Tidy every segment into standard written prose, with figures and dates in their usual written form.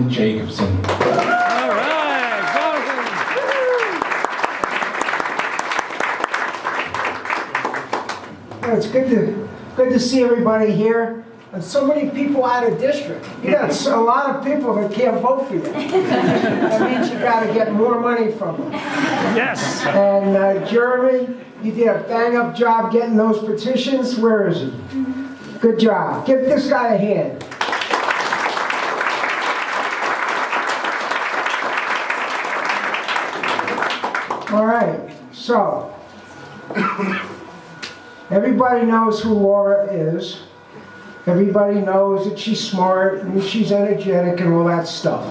Jonathan Jacobson. All right, Jonathan. Well, it's good to see everybody here, and so many people out of district. You got a lot of people that can't vote for you. That means you got to get more money from them. Yes. And Jeremy, you did a bang-up job getting those petitions. Where is he? Good job. Give this guy a hand. All right, so everybody knows who Laura is. Everybody knows that she's smart and she's energetic and all that stuff.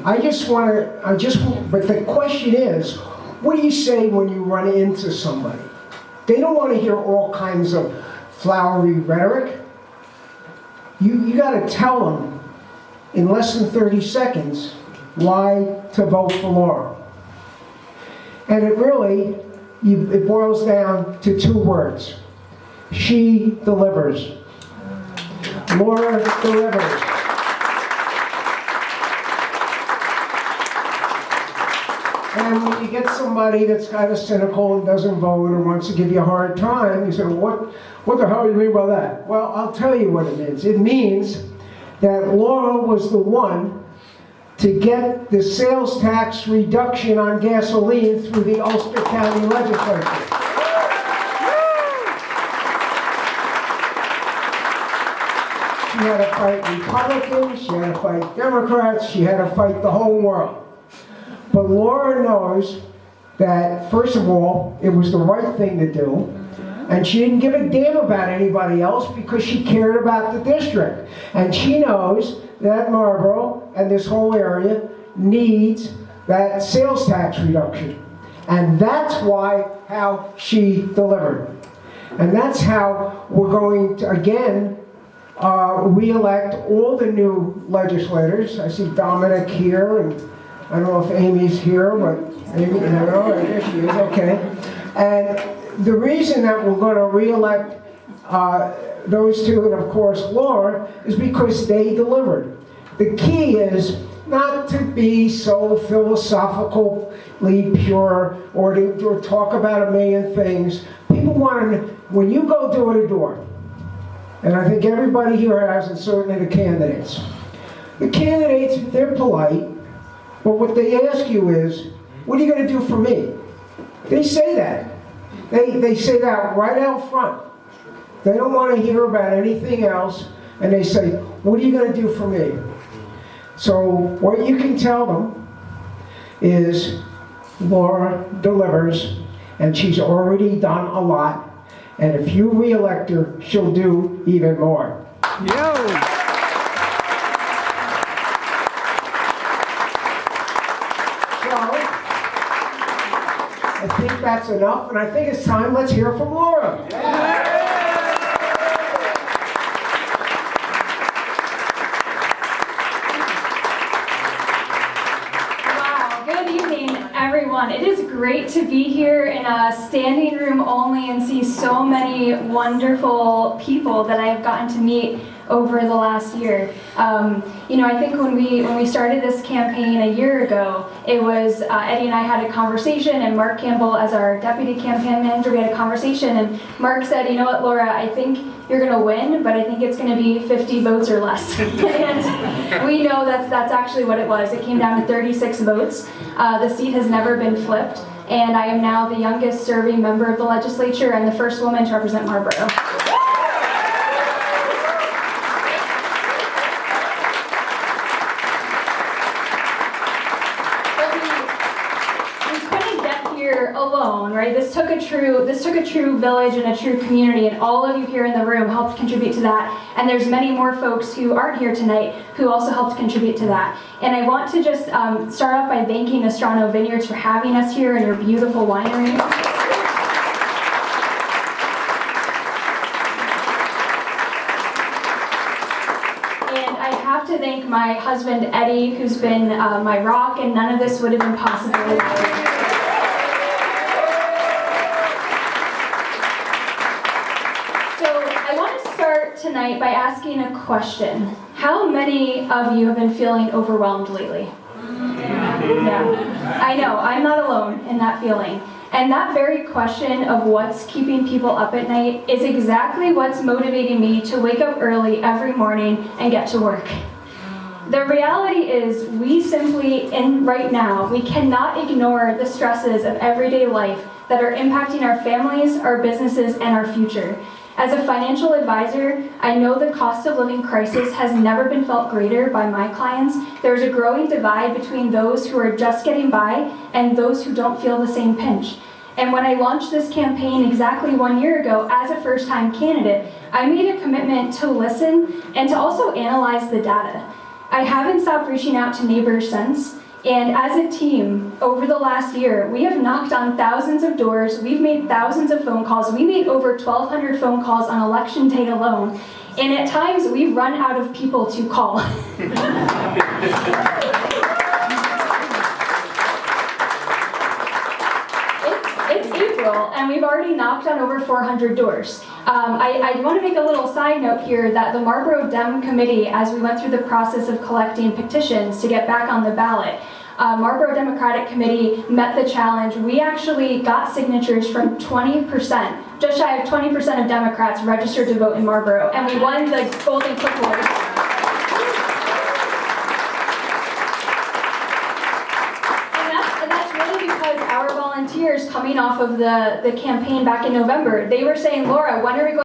but the question is, what do you say when you run into somebody? They don't want to hear all kinds of flowery rhetoric. You got to tell them in less than 30 seconds why to vote for Laura. And it boils down to two words. She delivers. Laura delivers. And when you get somebody that's kind of cynical and doesn't vote or wants to give you a hard time, you say, what the hell do you mean by that? Well, I'll tell you what it means. It means that Laura was the one to get the sales tax reduction on gasoline through the Ulster County Legislature. She had to fight Republicans, she had to fight Democrats, she had to fight the whole world. But Laura knows that, first of all, it was the right thing to do, and she didn't give a damn about anybody else because she cared about the district. And she knows that Marlborough and this whole area needs that sales tax reduction. And that's how she delivered. And that's how we're going to, again, re-elect all the new legislators. I see Dominic here, and I don't know if Amy's here, but Amy, no, there she is, okay. And the reason that we're going to re-elect those two, and of course Laura, is because they delivered. The key is not to be so philosophically pure or to talk about a million things. People want to, when you go door to door, and I think everybody here has, and certainly the candidates, they're polite, but what they ask you is, what are you going to do for me? They say that. They say that right out front. They don't want to hear about anything else, and they say, what are you going to do for me? So what you can tell them is Laura delivers, and she's already done a lot, and if you re-elect her, she'll do even more. Yo. I think that's enough, and I think it's time, let's hear from Laura. Wow, good evening, everyone. It is great to be here in a standing room only and see so many wonderful people that I have gotten to meet over the last year. I think when we started this campaign a year ago, it was Eddie and I had a conversation, and Mark Campbell, as our deputy campaign manager, we had a conversation, and Mark said, you know what, Laura, I think you're going to win, but I think it's going to be 50 votes or less. And we know that's actually what it was. It came down to 36 votes. The seat has never been flipped, and I am now the youngest serving member of the legislature and the first woman to represent Marlborough. Alone, right? This took a true village and a true community, and all of you here in the room helped contribute to that. And there's many more folks who aren't here tonight who also helped contribute to that. And I want to just start off by thanking Nostrano Vineyards for having us here in your beautiful winery. And I have to thank my husband Eddie, who's been my rock, and none of this would have been possible without him. Tonight by asking a question. How many of you have been feeling overwhelmed lately? Yeah, I know, I'm not alone in that feeling. And that very question of what's keeping people up at night is exactly what's motivating me to wake up early every morning and get to work. The reality is we simply, right now, we cannot ignore the stresses of everyday life that are impacting our families, our businesses, and our future. As a financial advisor, I know the cost of living crisis has never been felt greater by my clients. There's a growing divide between those who are just getting by and those who don't feel the same pinch. And when I launched this campaign exactly 1 year ago as a first-time candidate, I made a commitment to listen and to also analyze the data. I haven't stopped reaching out to neighbors since. And as a team, over the last year, we have knocked on thousands of doors, we've made thousands of phone calls, we made over 1,200 phone calls on election day alone, and at times we've run out of people to call. It's April, and we've already knocked on over 400 doors. I want to make a little side note here that the Marlborough Dem Committee, as we went through the process of collecting petitions to get back on the ballot, Marlborough Democratic Committee met the challenge. We actually got signatures from 20%, just shy of 20% of Democrats registered to vote in Marlborough, and we won the Golden Clipboard. And that's really because our volunteers coming off of the campaign back in November, they were saying, Laura, when are we going